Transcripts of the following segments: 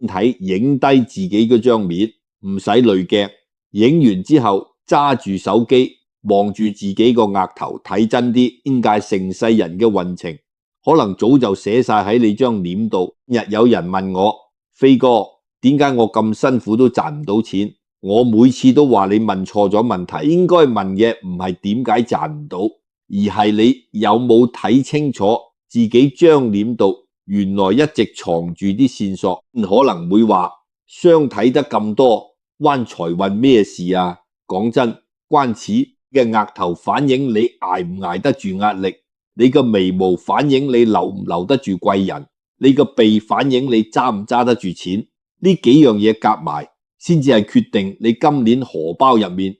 睇影低自己嗰張面，唔使濾鏡。影完之後揸住手機望住自己個額頭睇真啲，應該成世人嘅運程可能早就寫晒喺你張臉度。日有人問我，飛哥，點解我咁辛苦都賺唔到錢？我每次都話你問錯咗問題，應該問嘅唔係點解賺唔到，而係你有冇睇清楚自己張臉度原來一直藏住啲線索。可能會話，相睇得咁多，關財運咩事啊？講真，關此嘅額頭反映你捱唔捱得住壓力，你個眉毛反映你留唔留得住貴人，你個鼻反映你揸唔揸得住錢。呢幾樣嘢夾埋先至係決定你今年荷包入面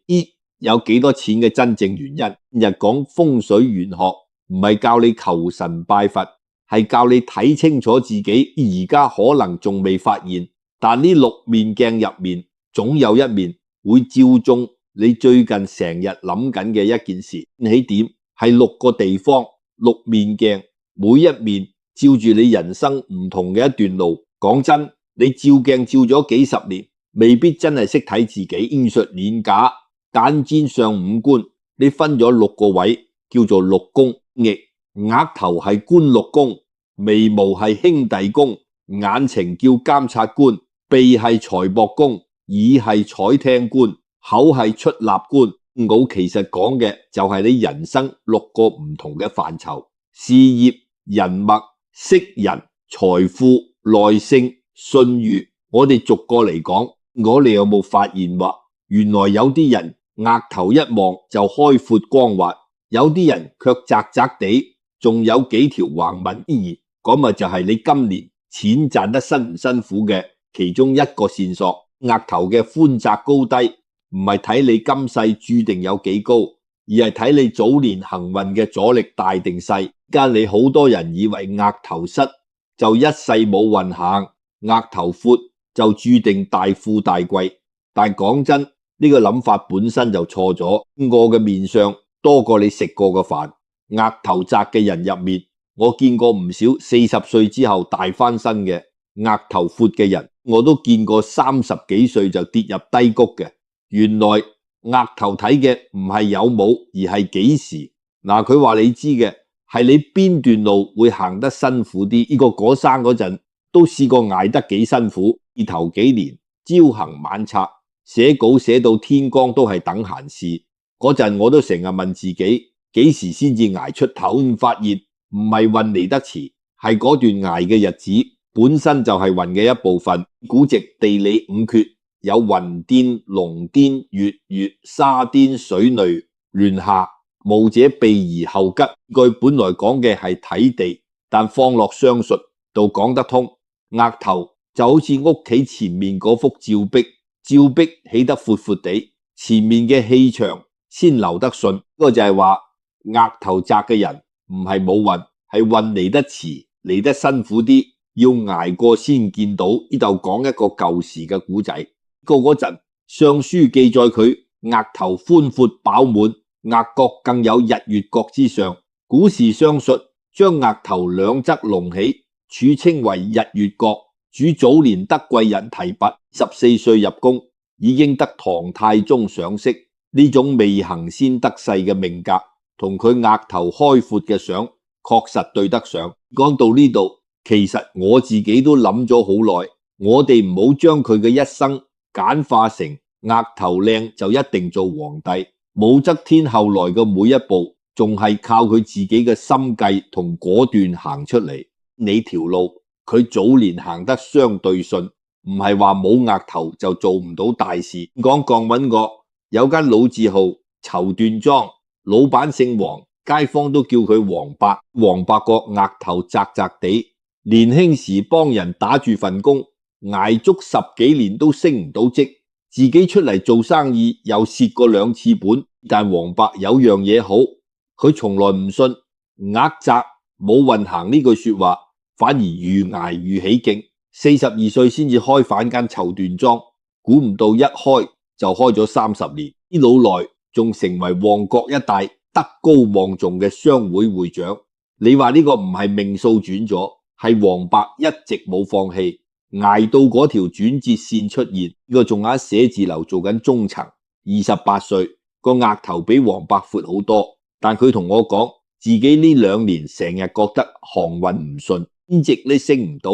有幾多錢嘅真正原因。日講風水玄學唔係教你求神拜佛，係教你睇清楚自己而家可能仲未發現，但呢六面鏡入面總有一面會照中你最近成日諗緊嘅一件事。起點係六個地方，六面鏡，每一面照住你人生唔同嘅一段路。講真，你照鏡照咗幾十年，未必真係識睇自己。應術練假簡尖上五官，你分咗六個位叫做六宮，亦額頭係官祿宮，眉毛係兄弟宮，眼睛叫監察官，鼻係財帛宮，耳係採聽官，口係出納官。我其實講嘅就係你人生六個唔同嘅範疇：事業、人脈、識人、財富、耐性、信譽。我哋逐個嚟講，我哋有冇發現話，原來有啲人額頭一望就開闊光滑，有啲人卻窄窄地，仲有幾條橫紋。咁咪就係你今年錢賺得辛唔辛苦嘅其中一個線索。額頭嘅寬窄高低唔係睇你今世注定有幾高，而係睇你早年行運嘅阻力大定細。而你好多人以為額頭失就一世冇運行，額頭闊就注定大富大貴。但講真，呢個諗法本身就錯咗。我嘅面相多過你食過嘅飯。額頭窄嘅人入面，我見過唔少40歲之後大翻身嘅。額頭闊嘅人，我都見過30幾歲就跌入低谷嘅。原來額頭睇嘅唔係有冇，而係幾時。佢話你知嘅係你邊段路會行得辛苦啲。呢個果生嗰陣都試過捱得幾辛苦。頭幾年朝行晚拆，寫稿寫到天光都係等閒事。嗰陣我都成日問自己，幾時先至捱出頭？發現唔係運嚟得遲，係嗰段捱嘅日子本身就係運嘅一部分。古籍地理五缺有雲顛、龍顛、月月、沙顛、水雷、亂下，無者避而後吉。句本來講嘅係睇地，但放落相術度講得通。額頭就好似屋企前面嗰幅照壁，照壁起得闊闊地，前面嘅氣場先流得順。呢個就係話額頭窄嘅人唔係冇運，係運嚟得遲，嚟得辛苦啲，要捱過先見到。呢度講一個舊時嘅古仔。嗰陣相書記載佢額頭寬闊飽滿，額角更有日月角之上。古時相術將額頭兩側隆起，處稱為日月角，主早年得貴人提拔。14歲入宮已經得唐太宗賞識。呢種未行先得勢嘅命格，同佢額頭開闊嘅相確實對得上。講到呢度，其實我自己都諗咗好耐，我哋唔好將佢嘅一生簡化成額頭靚就一定做皇帝。武則天後來嘅每一步，仲係靠佢自己嘅心計同果斷行出嚟。你條路佢早年行得相對順，唔係話冇額頭就做唔到大事。講講搵個有間老字號綢緞莊，老闆姓黃，街坊都叫佢黃伯。黃伯個額頭窄窄地，年輕時幫人打住份工，捱足10幾年都升唔到職，自己出嚟做生意又蝕過2次本。但黃伯有樣嘢好，佢從來唔信額窄冇運行呢句說話，反而愈捱愈起勁。42歲先至開返間綢緞莊，估唔到一開就開咗30年。啲老來仲成為旺角一帶德高望重嘅商會會長。你話呢個唔係命數轉咗，係黃伯一直冇放棄。捱到嗰條轉折線出現，呢個仲喺寫字樓做緊中層，28歲，個額頭比黃伯闊好多，但佢同我講自己呢2年成日覺得航運唔順，兼職呢升唔到。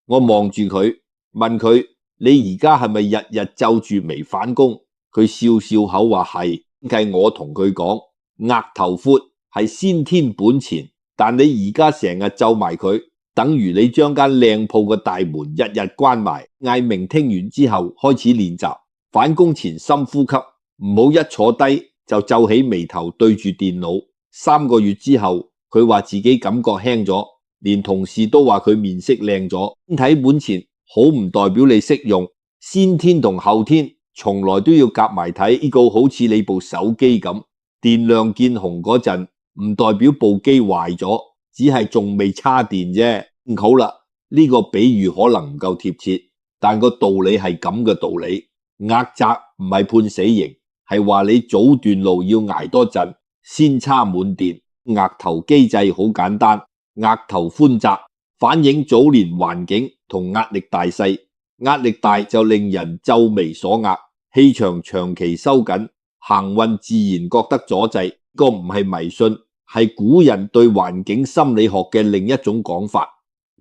我望住佢問佢：你而家係咪日日皺住眉返工？佢笑笑口話係。係我同佢講，額頭闊係先天本錢，但你而家成日皺埋佢，等於你將間靚鋪嘅大門日日關埋，嗌明聽完之後開始練習，返工前深呼吸，唔好一坐低就皺起眉頭對住電腦。3個月之後，佢話自己感覺輕咗，連同事都話佢面色靚咗。先睇本錢好唔代表你識用，先天同後天從來都要夾埋睇。呢個好似你部手機咁，電量見紅嗰陣唔代表部機壞咗，只係仲未叉電啫。好啦，呢個比喻可能唔夠貼切，但個道理係咁嘅道理。額窄唔係判死刑，係話你早段路要挨多陣先叉滿電。額頭機制好簡單，額頭寬窄反映早年環境同壓力大細，壓力大就令人皺眉鎖額，氣場長期收緊，行運自然覺得阻滯。個唔係迷信，係古人對環境心理學嘅另一種講法。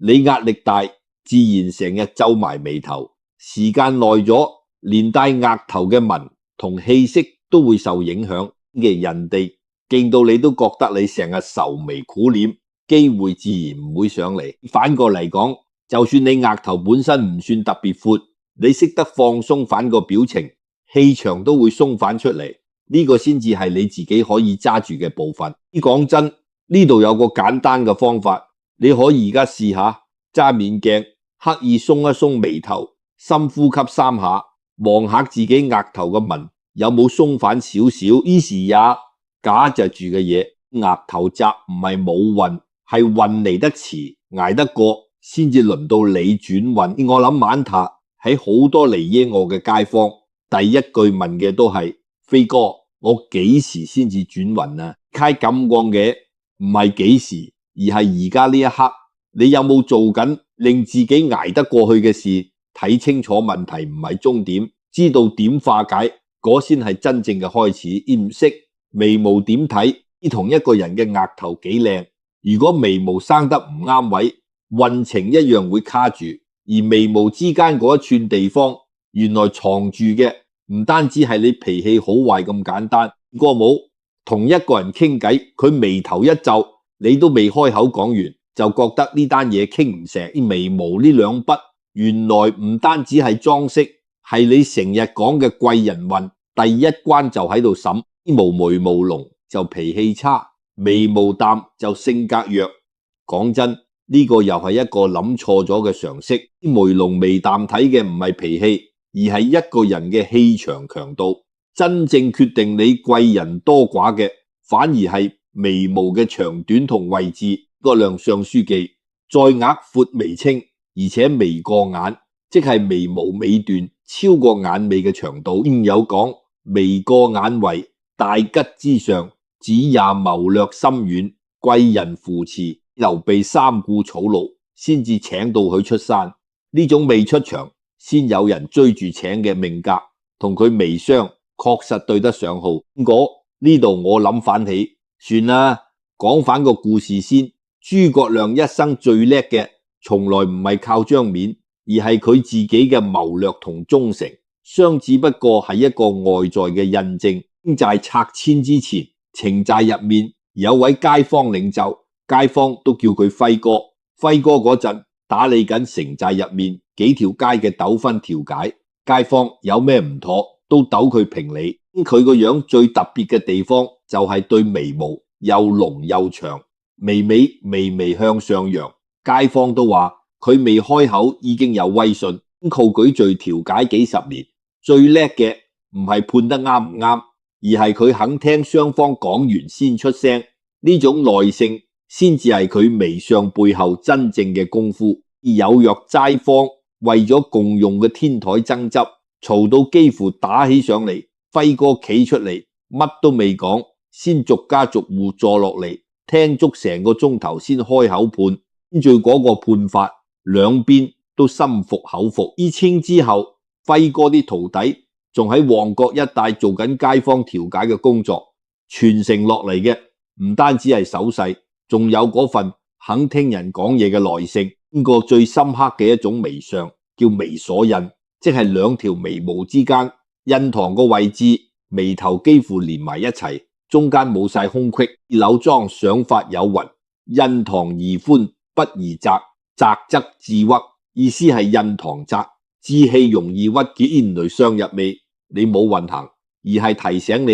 你壓力大，自然成日皺埋眉頭，時間耐咗，連帶額頭嘅紋同氣息都會受影響嘅。人哋見到你都覺得你成日愁眉苦臉，機會自然唔會上嚟。反過嚟講，就算你額頭本身唔算特別闊，你識得放鬆反個表情，氣場都會鬆反出嚟。呢個先至係你自己可以揸住嘅部分。講真，呢度有個簡單嘅方法，你可以而家試下揸面鏡，刻意鬆一鬆眉頭，深呼吸3下，望下自己額頭嘅紋有冇鬆反少少。於是也假就住嘅嘢，額頭窄唔係冇運，係運嚟得遲，捱得過先至輪到你轉運。我諗晚塔喺好多嚟耶我嘅街坊，第一句問嘅都係：飛哥，我幾時先至轉運啊？開咁講嘅唔係幾時，而係而家呢一刻，你有冇做緊令自己捱得過去嘅事？睇清楚問題唔係終點，知道點化解，嗰先係真正嘅開始。唔識眉毛點睇？同一個人嘅額頭幾靚，如果眉毛生得唔啱位，運程一樣會卡住。而眉毛之間嗰一寸地方，原來藏住嘅唔單止係你脾氣好壞咁簡單。個冇同一個人傾偈，佢眉頭一皺，你都未開口講完，就覺得呢單嘢傾唔成。眉毛呢2筆原來唔單止係裝飾，係你成日講嘅貴人運，第一關就喺度審。無眉無濃就脾氣差，眉毛淡就性格弱。講真，呢個又係一個諗錯咗嘅常識。眉濃眉淡睇嘅唔係脾氣，而係一個人嘅氣場強度。真正決定你貴人多寡嘅，反而係眉毛嘅長短同位置。個梁上書記在額闊眉清，而且眉過眼，即係眉毛尾段超過眼尾嘅長度。有講眉過眼為大吉之上，子也謀略深遠，貴人扶持，劉備3顧草廬，先至請到佢出山。呢種未出場先有人追住請嘅命格，同佢眉相確實對得上號。呢度我諗反起，算啦，講返個故事先。諸葛亮一生最叻嘅，從來唔係靠張面，而係佢自己嘅謀略同忠誠。相只不過係一個外在嘅印證。城寨拆遷之前，城寨入面有位街坊領袖，街坊都叫佢輝哥。輝哥嗰陣打理緊城寨入面幾條街嘅糾紛調解，街坊有咩唔妥都鬥佢評理。佢個樣最特別嘅地方就係對眉毛又濃又長，眉尾微微向上揚，街坊都話佢未開口已經有威信。靠舉罪調解幾十年，最叻嘅唔係判得啱唔啱，而係佢肯聽雙方講完先出聲。呢種耐性先至係佢眉相背後真正嘅功夫。有若齋坊為咗共用嘅天台爭執，嘈到幾乎打起上嚟，輝哥企出嚟乜都未講，先逐家逐戶坐落嚟聽足成個鐘頭先開口判。跟住嗰個判法，兩邊都心服口服。依清之後，輝哥啲徒弟仲喺旺角一帶做緊街坊調解嘅工作，傳承落嚟嘅唔單止係手勢，仲有嗰份肯聽人講嘢嘅耐性。呢個最深刻嘅一種眉相叫眉鎖印，即係兩條眉毛之間印堂個位置，眉頭幾乎連埋一齊，中間冇晒空隙。柳莊想法有云：印堂宜寬不宜窄，窄則自鬱。意思係印堂窄，志氣容易鬱結，原來相入味，你冇運行，而係提醒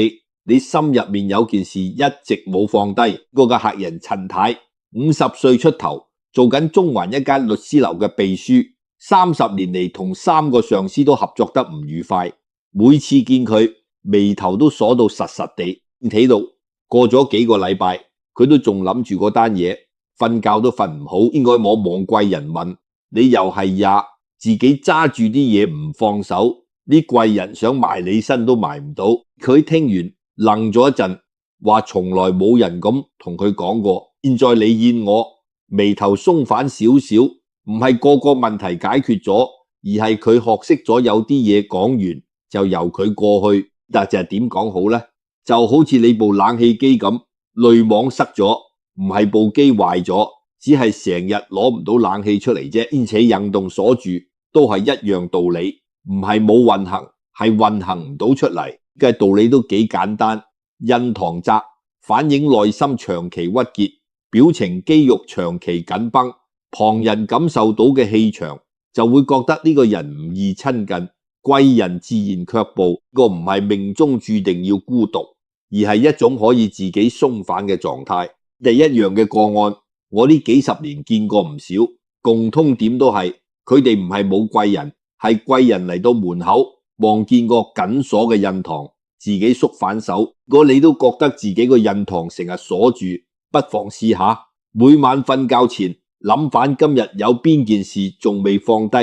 你心入面有件事一直冇放低。嗰個客人陳太50歲出頭，做緊中環一間律師樓嘅秘書，30年嚟同3個上司都合作得唔愉快，每次見佢眉頭都鎖到實實地，睇到過咗幾個禮拜，佢都仲諗住嗰單嘢，瞓覺都瞓唔好，應該望貴人問你又係呀，自己揸住啲嘢唔放手，啲貴人想埋你身都埋唔到。佢聽完愣咗一陣，話從來冇人咁同佢講過，現在你見我眉頭鬆返少少，唔係個個問題解決咗，而係佢學識咗有啲嘢講完就由佢過去。但係點講好呢？就好似你部冷氣機咁，濾網塞咗，唔係部機壞咗，只係成日攞唔到冷氣出嚟啫，而且引動鎖住，都係一樣道理，唔係冇運行，係運行唔到出嚟。嘅道理都幾簡單，印堂窄反映內心長期鬱結，表情肌肉長期緊繃，旁人感受到嘅氣場就會覺得呢個人唔易親近，貴人自然卻步。呢個唔係命中注定要孤獨，而係一種可以自己鬆返嘅狀態。第一樣嘅個案，我呢幾十年見過唔少，共通點都係佢哋唔係冇貴人，係貴人嚟到門口望見個緊鎖嘅印堂，自己縮反手。如果你都覺得自己個印堂成日鎖住，不妨試下每晚瞓覺前諗返今日有邊件事仲未放低，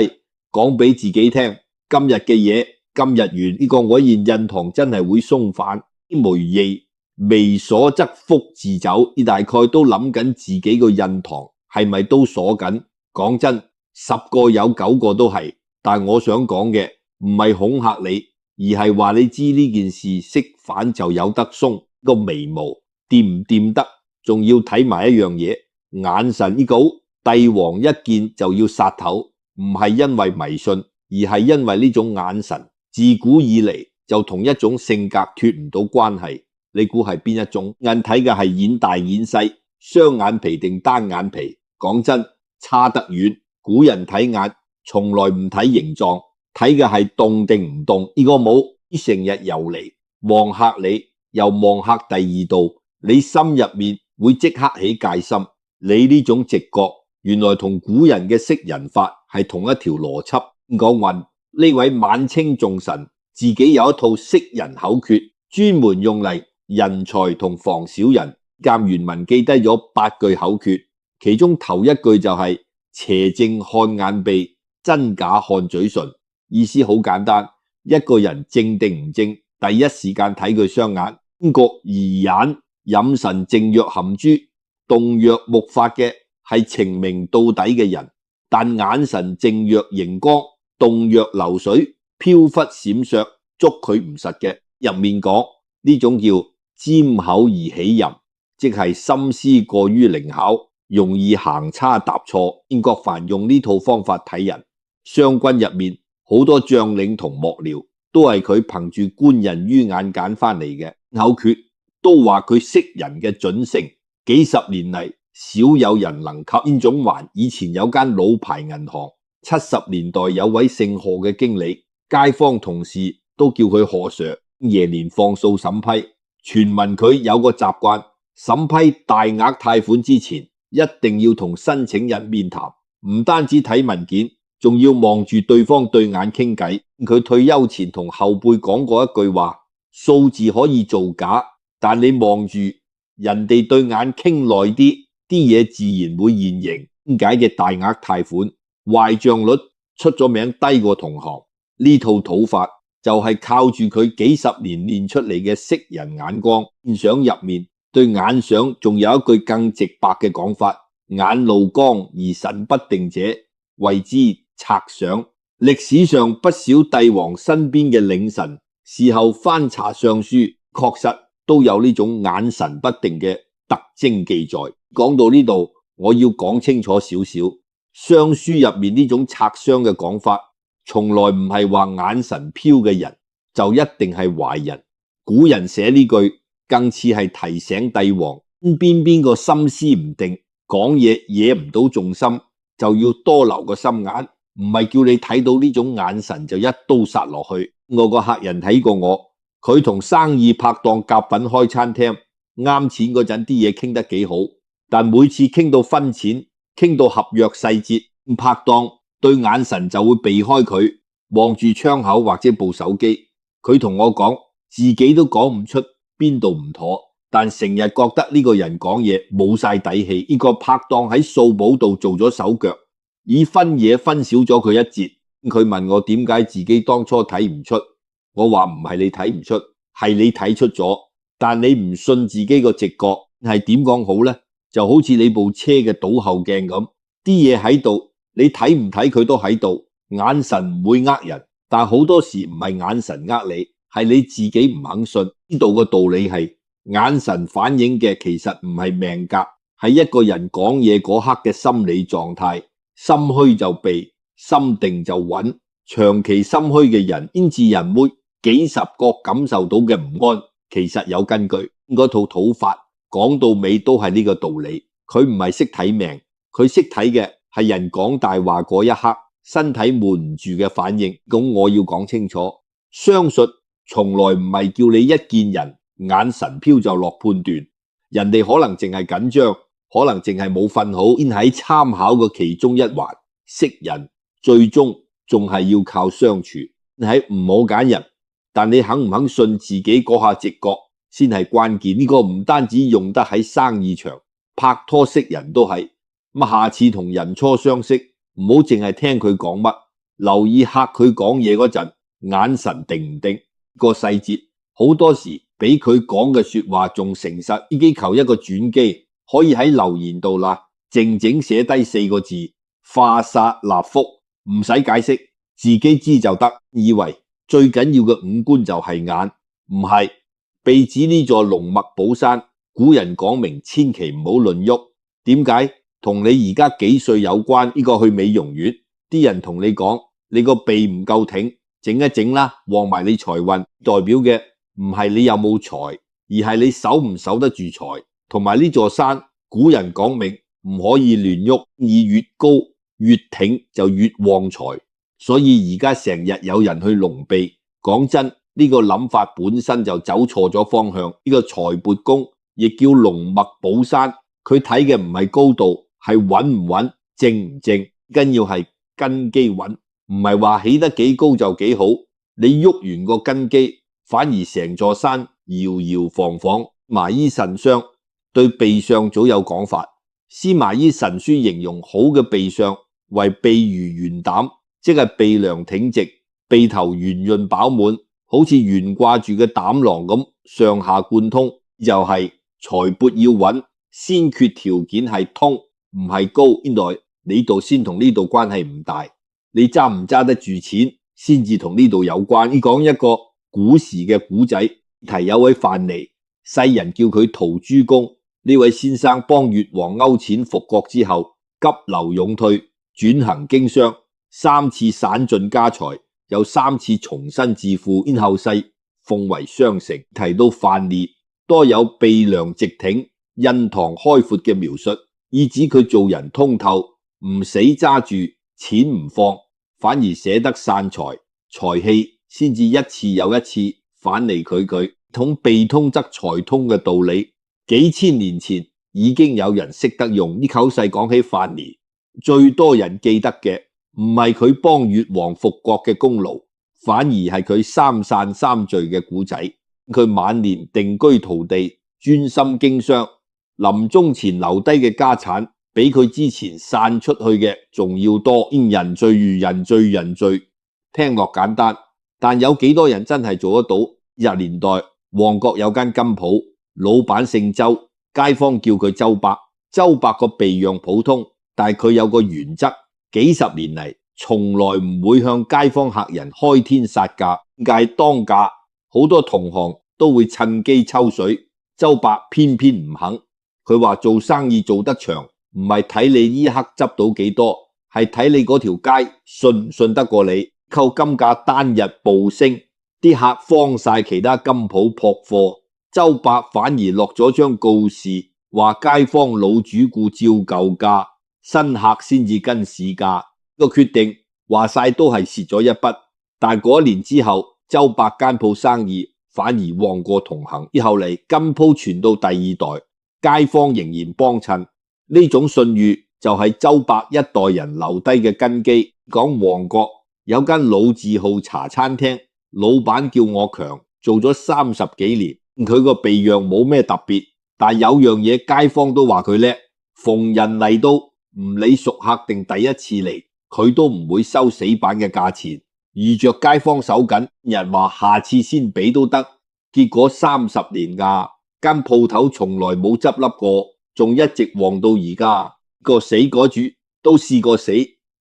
講俾自己聽，今日嘅嘢今日完。呢個我現印堂真係會鬆返。梅易眉鎖則福自走，你大概都諗緊自己個印堂係咪都鎖緊？講真，10個有9個都係。但我想講嘅唔係恐嚇你，而係話你知呢件事識反就有得鬆。個眉毛掂唔掂得，仲要睇埋一樣嘢，眼神。呢個帝王一見就要殺頭，唔係因為迷信，而係因為呢種眼神自古以嚟就同一種性格脫唔到關係。你估係邊一種？眼睇嘅係眼大眼細，雙眼皮定單眼皮？講真，差得遠。古人睇眼從來唔睇形狀，睇嘅係動定唔動。呢個冇成日游嚟望嚇你，又望嚇第二度，你心入面會即刻起戒心。你呢種直覺原來同古人嘅識人法係同一條邏輯。講運呢位晚清重臣自己有一套識人口訣，專門用嚟人才同防小人。鑑原文記低咗8句口訣，其中頭一句就係邪正看眼鼻，真假看嘴唇。意思好簡單，一個人正定唔正，第一時間睇佢雙眼。中國疑眼飲神靜若含珠，動若木發嘅係情明到底嘅人，但眼神靜若熒光，動若流水，飄忽閃爍，捉佢唔實嘅。入面講呢種叫尖口而起淫，即係心思過於靈巧，容易行差踏錯。英國凡用呢套方法睇人，湘軍入面好多將領同幕僚都係佢憑住觀人於眼揀翻嚟嘅。口訣都話佢識人嘅準繩，幾十年嚟少有人能及。呢種環以前有間老牌銀行，70年代有位姓賀嘅經理，街坊同事都叫佢賀 Sir。夜年放數審批，傳聞佢有個習慣，審批大額貸款之前一定要同申請人面談，唔單止睇文件，仲要望住對方對眼傾偈。佢退休前同後輩講過一句話：數字可以造假，但你望住人哋對眼傾耐啲，啲嘢自然會現形。點解嘅大額貸款壞賬率出咗名低過同行？呢套土法就係靠住佢幾十年練出嚟嘅識人眼光。現相入面對眼相仲有一句更直白嘅講法：眼露光而神不定者，謂之賊相。歷史上不少帝王身邊嘅領臣，事後翻查相書，確實都有呢種眼神不定嘅特徵記載。講到呢度，我要講清楚少少，相書入面呢種賊相嘅講法，從來唔係話眼神飄嘅人就一定係壞人。古人寫呢句更似係提醒帝王，邊個心思唔定，講嘢惹唔到重心，就要多留個心眼，唔係叫你睇到呢種眼神就一刀殺落去。我個客人睇過我，佢同生意拍檔夾份開餐廳，啱錢嗰陣啲嘢傾得幾好，但每次傾到分錢，傾到合約細節，拍檔對眼神就會避開佢，望住窗口或者部手機。佢同我講，自己都講唔出邊度唔妥，但成日覺得呢個人講嘢冇晒底氣。呢個拍檔喺數簿度做咗手腳，以分嘢分少咗佢一截。佢問我點解自己當初睇唔出，我話唔係你睇唔出，係你睇出咗，但你唔信自己個直覺。係點講好呢？就好似你部車嘅倒後鏡咁，啲嘢喺度，你睇唔睇佢都喺度，眼神唔會呃人，但好多時唔係眼神呃你，係你自己唔肯信。呢度個道理係眼神反映嘅其實唔係命格，係一個人講嘢嗰刻嘅心理狀態。心虛就避，心定就穩。長期心虛嘅人，因自人會幾十個感受到嘅唔安，其實有根據。嗰套土法講到尾都係呢個道理。佢唔係識睇命，佢識睇嘅係人講大話嗰一刻身體瞞唔住嘅反應。咁我要講清楚，相術從來唔係叫你一見人眼神飄就落判斷，人哋可能淨係緊張，可能淨係冇瞓好，先喺參考嘅其中一環。識人最終仲係要靠相處，喺唔好揀人，但你肯唔肯信自己嗰下直覺先係關鍵。呢個唔單止用得喺生意場，拍拖識人都係。咁下次同人初相識，唔好淨係聽佢講乜，留意客佢講嘢嗰陣眼神定唔定，個細節好多時比佢講嘅說話仲誠實。呢啲求一個轉機，可以喺留言度啦，靜靜寫低4個字：化煞納福，唔使解釋，自己知就得。以為最緊要嘅五官就係眼，唔係。被指呢座龍脈寶山，古人講明千祈唔好亂喐。點解？同你而家幾歲有關。呢個去美容院，啲人同你講你個鼻唔夠挺，整一整啦，旺埋你財運。代表嘅唔係你有冇財，而係你守唔守得住財。同埋呢座山，古人講明唔可以亂喐，以越高越挺就越旺財。所以而家成日有人去隆鼻，講真，呢個諗法本身就走錯咗方向。呢個財帛宮亦叫龍脈寶山，佢睇嘅唔係高度，係穩唔穩，正唔正。根要係根基穩，唔係話起得幾高就幾好。你喐完個根基，反而成座山搖搖晃晃。麻衣神相對鼻相早有講法，司馬懿神書形容好嘅鼻相為鼻如圓膽，即係鼻梁挺直，鼻頭圓潤飽滿，好似懸掛住嘅膽囊咁，上下貫通。就係財帛要穩，先決條件係通，唔係高。現在呢度先同呢度關係唔大，你揸唔揸得住錢先至同呢度有關。講一個古時嘅古仔，提有位范蠡，世人叫佢陶朱公。呢位先生幫越王勾踐復國之後，急流勇退，轉行經商，3次散盡家財，有3次重新致富，因後世奉為商丞。提到范蠡，多有鼻梁直挺、印堂開闊嘅描述，意指佢做人通透，唔死揸住錢唔放，反而捨得散財，財氣先至一次又一次反嚟佢。通鼻通則財通嘅道理，幾千年前已經有人識得用。呢口細講起范蠡，最多人記得嘅唔係佢幫越王復國嘅功勞，反而係佢三散三聚嘅古仔。佢晚年定居土地，專心經商，臨終前留低嘅家產比佢之前散出去嘅仲要多。人聚如人聚人聚，聽落簡單，但有幾多人真係做得到？日年代旺角有間金鋪，老闆姓周，街坊叫佢周伯。周伯個鼻樣普通，但係佢有個原則，幾十年嚟從來唔會向街坊客人開天殺價，嗌當價，好多同行都會趁機抽水。周伯偏偏唔肯，佢話做生意做得長，唔係睇你呢刻執到幾多，係睇你嗰條街信唔信得過你。扣金價單日暴升，啲客慌晒其他金鋪撲貨，周伯反而落咗張告示，話街坊老主顧照舊價，新客先至跟市價。個決定話晒都係蝕咗一筆，但嗰一年之後，周伯間鋪生意反而旺過同行。後嚟金鋪傳到第二代，街坊仍然幫襯，呢種信譽就係周伯一代人留低嘅根基。講旺角有間老字號茶餐廳，老闆叫我強，做咗30幾年，佢個鼻樣冇咩特別，但有樣嘢街坊都話佢叻，逢人嚟到唔理熟客定第一次嚟，佢都唔會收死板嘅價錢，遇着街坊手緊，人話下次先俾都得。結果30年㗎，間鋪頭從來冇執笠過，仲一直旺到而家。個死果主都試過死，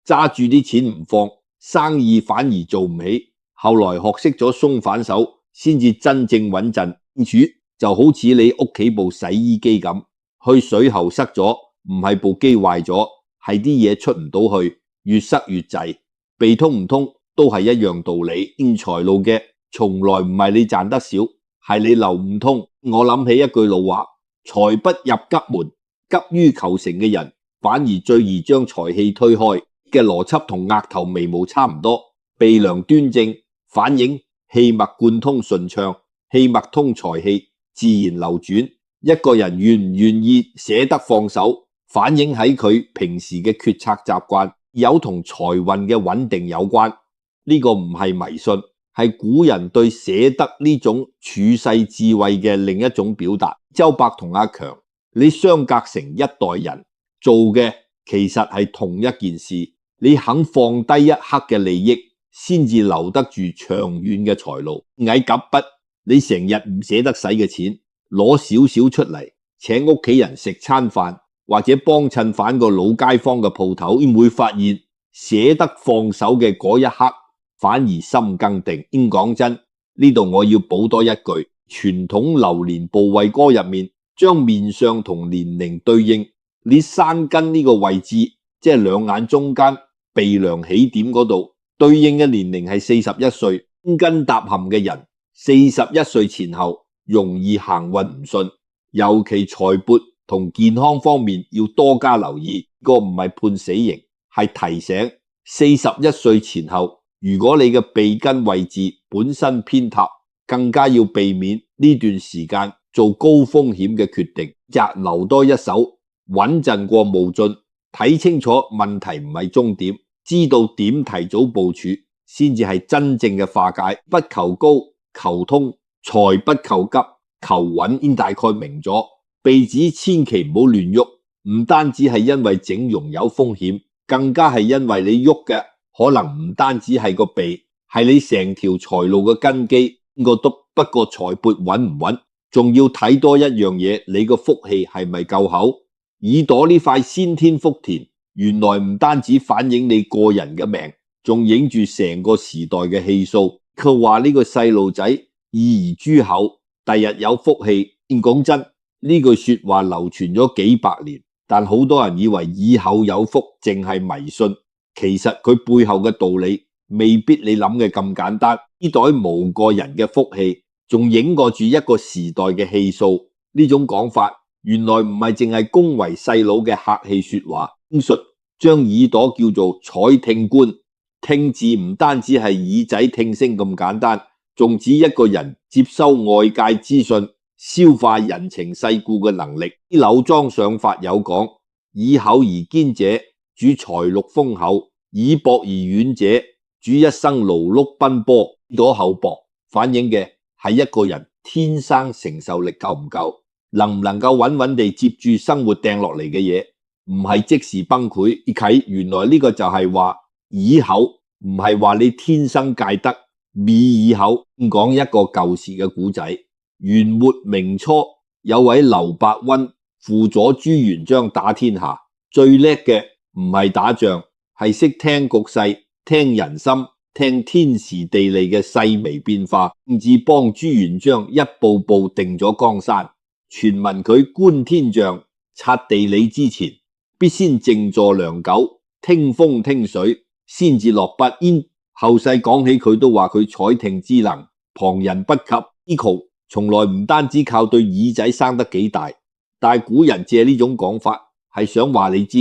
揸住啲錢唔放，生意反而做唔起。後來學識咗鬆反手，先至真正穩陣。就好似你屋企部洗衣機咁，去水喉塞咗，唔係部機壞咗，係啲嘢出唔到去，越塞越滯。被通唔通都係一樣道理。財路嘅從來唔係你賺得少，係你流唔通。我諗起一句老話，財不入急門，急於求成嘅人反而最易將財氣推開。嘅邏輯同額頭眉毛差唔多，鼻梁端正反映氣脈貫通順暢，氣脈通財氣自然流轉。一個人願唔願意捨得放手，反映喺佢平時嘅決策習慣，有同財運嘅穩定有關。呢個唔係迷信，係古人對捨得呢種處世智慧嘅另一種表達。周伯同阿強，你相隔成一代人，做嘅其實係同一件事。你肯放低一刻嘅利益，先至留得住長遠嘅財路。矮夾筆，你成日唔捨得使嘅錢，攞少少出嚟，請屋企人食餐飯，或者幫襯返個老街坊嘅鋪頭，你會發現捨得放手嘅嗰一刻，反而心更定。講真，呢度我要補多一句，傳統流年部位歌入面，將面相同年齡對應，你山根呢個位置，即係兩眼中間鼻梁起點嗰度對應嘅年齡係41歲，天根搭陷嘅人41歲前後容易行運唔順，尤其財帛同健康方面要多加留意。個唔係判死刑，係提醒41歲前後，如果你嘅鼻根位置本身偏塌，更加要避免呢段時間做高風險嘅決定，擇留多一手，穩陣過冒進。睇清楚問題唔係終點，知道點提早部署，先至係真正嘅化解。不求高，求通，財不求急，求穩。已經大概明咗，鼻子千祈唔好亂喐，唔單止係因為整容有風險，更加係因為你喐嘅可能唔單止係個鼻，係你成條財路嘅根基。不過財帛穩唔穩，仲要睇多一樣嘢，你個福氣係咪夠厚？耳朵呢塊先天福田，原來唔單止反映你個人嘅命，仲影住成個時代嘅氣數。佢話呢個細路仔耳兒珠厚，第日有福氣。講真，呢句說話流傳咗幾百年，但好多人以為耳後有福淨係迷信，其實佢背後嘅道理未必你諗嘅咁簡單。呢袋無個人嘅福氣，仲影過住一個時代嘅氣數。呢種講法原來唔係淨係恭維細佬嘅客氣說話。術將耳朵叫做採聽官，聽字唔單止係耳仔聽聲咁簡單，仲指一個人接收外界資訊、消化人情世故嘅能力。柳莊上法有講，耳厚而堅者主財祿豐厚，耳薄而軟者主一生勞碌奔波。耳朵厚薄反映嘅係一個人天生承受力夠唔夠，能唔能夠穩穩地接住生活掟落嚟嘅嘢，唔係即時崩潰。原來呢個就係話耳厚，唔係話你天生戒得耳厚。講一個舊時嘅古仔，元末明初有位劉伯溫輔佐朱元璋打天下，最叻嘅唔係打仗，係識聽局勢、聽人心、聽天時地利嘅細微變化，甚至幫朱元璋一步步定咗江山。傳聞佢觀天象、察地理之前，必先靜坐良久，聽風聽水，先至落筆。後世講起佢都話佢採聽之能，旁人不及。Eco 從來唔單止靠對耳仔生得幾大，但係古人借呢種講法係想話你知，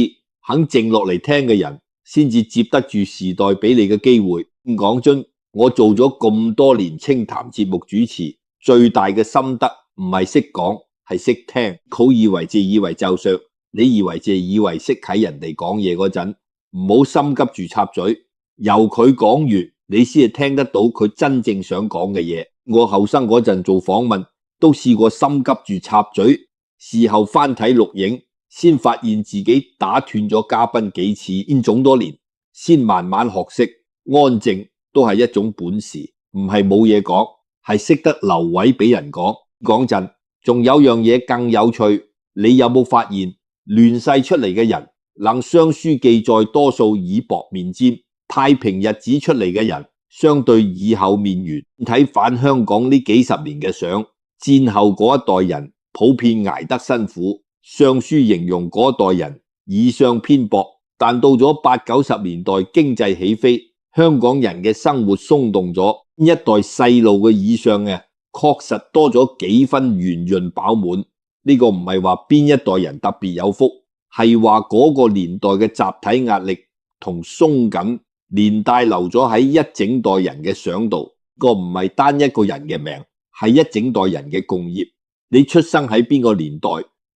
肯靜落嚟聽嘅人先至接得住時代俾你嘅機會。講真，我做咗咁多年清談節目主持，最大嘅心得唔係識講，係識聽。好以為就上，你以為識睇人哋講嘢嗰陣，唔好心急住插嘴，由佢講完，你先係聽得到佢真正想講嘅嘢。我後生嗰陣做訪問，都試過心急住插嘴，事後翻睇錄影，先發現自己打斷咗嘉賓幾次。咁多年，先慢慢學識安靜都係一種本事，唔係冇嘢講，係識得留位俾人講。講真，仲有樣嘢更有趣，你有冇發現亂世出嚟嘅人，能雙書記載多數耳薄面尖，太平日子出嚟嘅人相對耳厚面圓。睇返香港呢幾十年嘅相，戰後嗰一代人普遍捱得辛苦，上書形容嗰一代人耳相偏薄，但到咗80、90年代經濟起飛，香港人嘅生活鬆動咗，一代細路嘅耳相確實多咗幾分圓潤飽滿。呢個唔係話邊一代人特別有福，係話嗰個年代嘅集體壓力同鬆緊連帶留咗喺一整代人嘅相度。個唔係單一個人嘅命，係一整代人嘅共業。你出生喺邊個年代，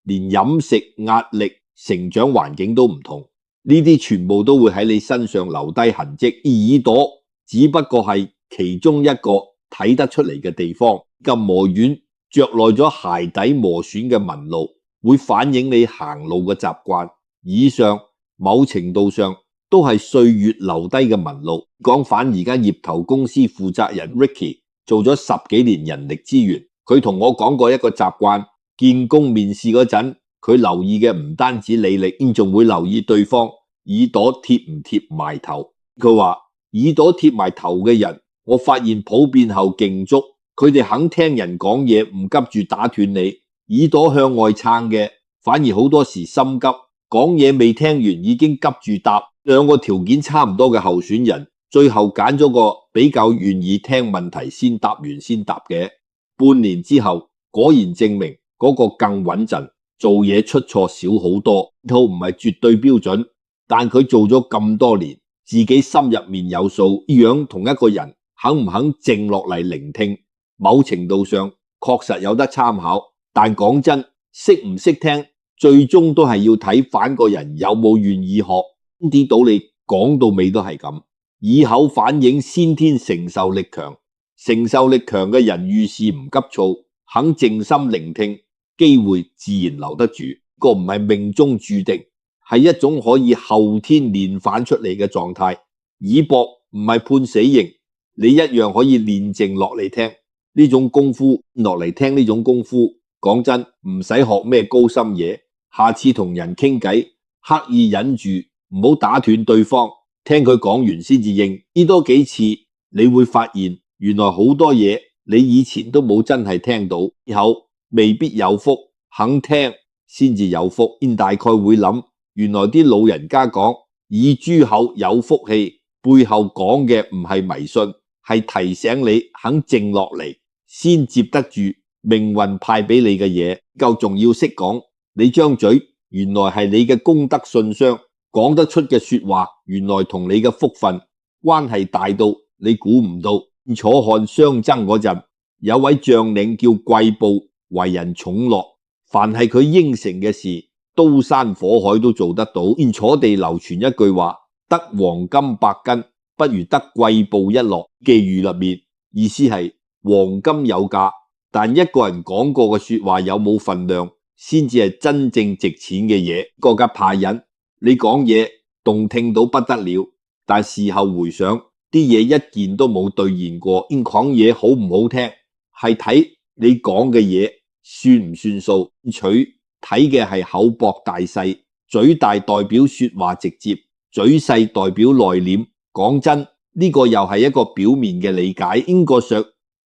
連飲食壓力、成長環境都唔同，呢啲全部都會喺你身上留低痕跡。耳朵只不過係其中一個睇得出嚟嘅地方。咁磨軟着耐咗鞋底磨損嘅紋路，會反映你行路嘅習慣。以上某程度上都係歲月留低嘅紋路。講返而家業投公司負責人 Ricky 做咗10幾年人力資源，佢同我講過一個習慣，見工面試嗰陣，佢留意嘅唔單止履歷，仲會留意對方耳朵貼唔貼埋頭。佢話耳朵貼埋頭嘅人，我發現普遍後勁足，佢哋肯聽人講嘢，唔急住打斷你。耳朵向外撐嘅，反而好多時心急，講嘢未聽完已經急住答。兩個條件差唔多嘅候選人，最後揀咗個比較願意聽問題先答完先答嘅。半年之後，果然證明嗰個更穩陣，做嘢出錯少好多。呢套唔係絕對標準，但佢做咗咁多年，自己心入面有數。呢樣同一個人肯唔肯靜落嚟聆聽，某程度上確實有得參考。但講真，識唔識聽，最終都係要睇返個人有冇願意學。啲道理講到尾都係咁，耳口反映先天承受力強，承受力強嘅人遇事唔急躁，肯靜心聆聽，機會自然留得住。個唔係命中注定，係一種可以後天練返出嚟嘅狀態。耳薄唔係判死刑，你一樣可以練靜落嚟聽呢種功夫。落嚟聽呢種功夫，講真唔使學咩高深嘢。下次同人傾偈，刻意忍住唔好打斷對方，聽佢講完先至應。呢多幾次，你會發現原來好多嘢你以前都冇真係聽到。以後未必有福，肯聽先至有福。大概會諗，原來啲老人家講耳珠口有福氣，背後講嘅唔係迷信，係提醒你肯靜落嚟，先接得住命運派俾你嘅嘢。夠仲要識講，你張嘴原來係你嘅功德信箱，講得出嘅說話原來同你嘅福分關係大到你估唔到。楚漢相爭嗰陣，有位將領叫季布，為人寵樂，凡係佢應承嘅事，刀山火海都做得到。楚地流傳一句話，得黃金100斤，不如得季布一諾。寄語入面意思係黃金有價，但一個人講過嘅說話有冇分量，先至係真正值錢嘅嘢。個家怕人，你講嘢動聽到不得了，但事後回想，啲嘢一件都冇兌現過。講嘢好唔好聽，係睇你講嘅嘢算唔算數。取睇嘅係口博大細，嘴大代表說話直接，嘴細代表內斂。講真，呢個又係一個表面嘅理解，應該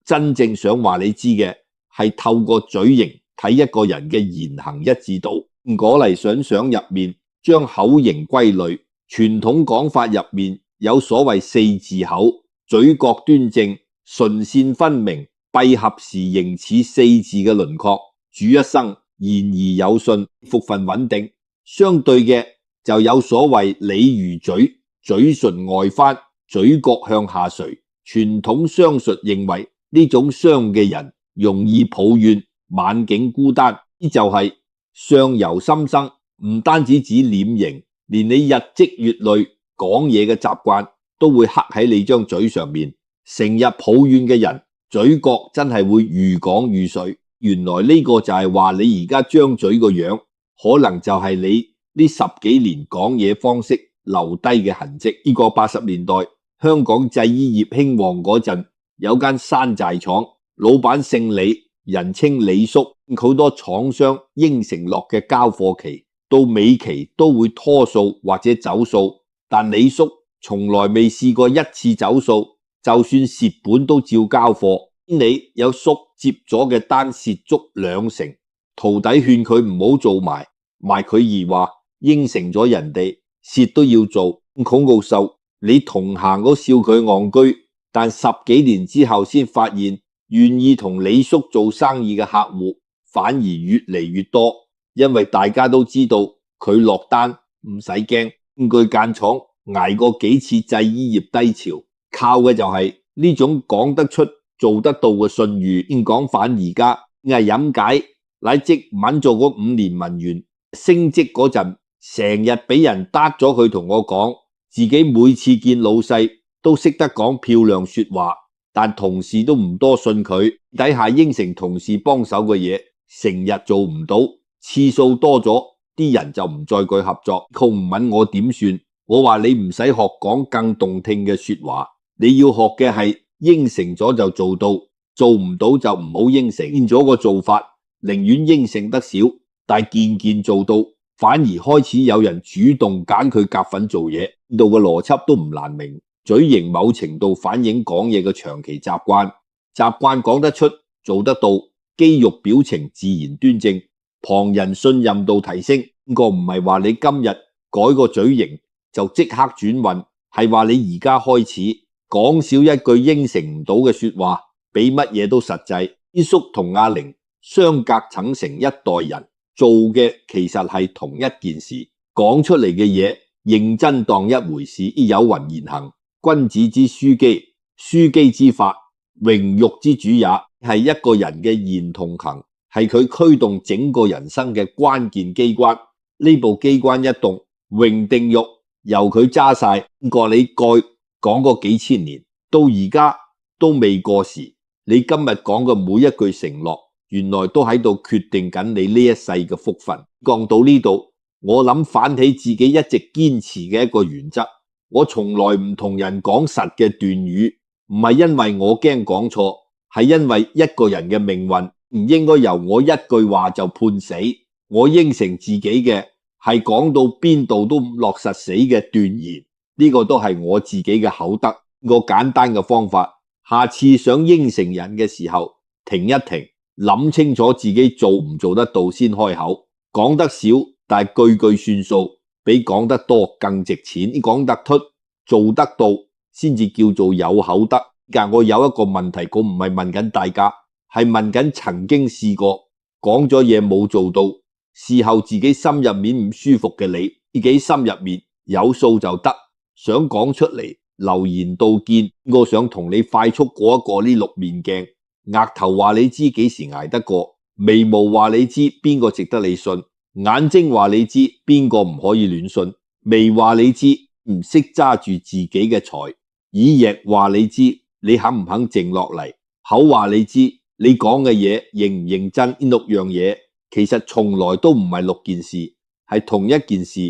真正想話你知嘅係透過嘴型睇一個人嘅言行一致度。果嚟想入面將口型歸類，傳統講法入面有所謂四字口，嘴角端正，唇線分明，閉合時形似四字嘅輪廓，主一生言而有信，復分穩定。相對嘅就有所謂鯉魚嘴，嘴唇外翻，嘴角向下垂。傳統商術認為呢種商嘅人容易抱怨，晚景孤單，呢就係相由心生，唔單止指臉型，連你日積月累講嘢嘅習慣都會刻喺你張嘴上面。成日抱怨嘅人，嘴角真係會愈講愈碎。原來呢個就係話你而家張嘴個樣，可能就係你呢10幾年講嘢方式留低嘅痕跡。呢個80年代香港製衣業興旺嗰陣，有間山寨廠，老闆姓李，人稱李叔。好多廠商應承落嘅交貨期到尾期都會拖數或者走數，但李叔從來未試過一次走數，就算蝕本都照交貨。你有叔接咗嘅單蝕足20%，徒弟勸佢唔好做埋佢而話應承咗人哋蝕都要做。廣告售你同行都笑佢戇居，但10幾年之後先發現願意同李叔做生意嘅客戶反而越嚟越多，因為大家都知道佢落單唔使驚。佢間廠捱過幾次製衣業低潮，靠嘅就係呢種講得出做得到嘅信譽。講反而家係飲解乃即穩做嗰5年文員，升職嗰陣成日俾人答咗佢同我講，自己每次見老細都識得講漂亮說話，但同事都唔多信佢，底下應承同事幫手嘅嘢成日做唔到，次數多咗，啲人就唔再佢合作。佢唔問我點算，我話你唔使學講更動聽嘅說話，你要學嘅係應承咗就做到，做唔到就唔好應承。變咗個做法，寧願應承得少，但件件做到，反而開始有人主動揀佢夾份做嘢。呢度嘅邏輯都唔難明，嘴型某程度反映講嘢嘅長期習慣，講得出做得到，肌肉表情自然端正，旁人信任度提升。呢個唔係話你今日改個嘴型就即刻轉運，係話你而家開始講少一句應承唔到嘅說話，比乜嘢都實際。伊叔同阿玲相隔曾成一代人，做嘅其實係同一件事，講出嚟嘅嘢認真當一回事。有云言行，君子之樞機，樞機之法，榮辱之主也。係一個人嘅言同行，係佢驅動整個人生嘅關鍵機關。呢部機關一動，榮定辱由佢揸晒。你過講過幾千年，到而家都未過時。你今日講嘅每一句承諾，原來都喺度決定緊你呢一世嘅福分。講到呢度，我諗反起自己一直堅持嘅一個原則，我從來唔同人講實嘅斷語，唔係因為我驚講錯，係因為一個人嘅命運唔應該由我一句話就判死。我應承自己嘅係講到邊度都落實死嘅斷言，呢個都係我自己嘅口德。個簡單嘅方法，下次想應承人嘅時候，停一停，諗清楚自己做唔做得到先開口。講得少，但係句句算數，比講得多更值錢。講得出，做得到，先至叫做有口德。但我有一個問題，我唔係問緊大家，係問緊曾經試過講咗嘢冇做到，事後自己心入面唔舒服嘅你，自己心入面有數就得，想講出嚟留言道歉。我想同你快速過一過呢6面鏡，額頭話你知幾時捱得過，眉毛話你知邊個值得你信，眼睛話你知邊個唔可以亂信，眉話你知唔識揸住自己嘅財，耳亦話你知你肯唔肯靜落嚟，口話你知你講嘅嘢認唔認真。呢6樣嘢其實從來都唔係6件事，係同一件事。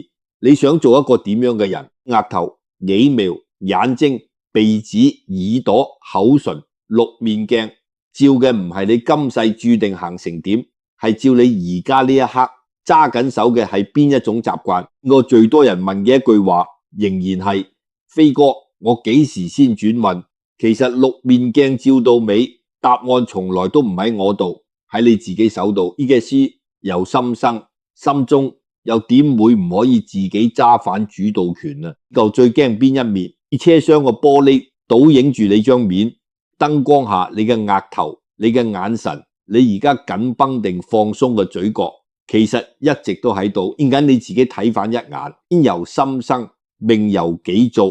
你想做一個點樣嘅人？額頭、眉毛、眼睛、鼻子、耳朵、口唇，6面鏡照嘅唔係你今世注定行成點，係照你而家呢一刻揸緊手嘅係邊一種習慣。我最多人問嘅一句話，仍然係飛哥，我幾時先轉運？其實六面鏡照到尾，答案從來都唔喺我度，喺你自己手度。呢件事由心生，心中又點會唔可以自己揸反主導權啊？舊最驚邊一面？車廂個玻璃倒影住你張面，燈光下你嘅額頭、你嘅眼神，你而家緊繃定放鬆嘅嘴角，其實一直都喺度，應緊你自己睇反一眼。天由心生，命由己造。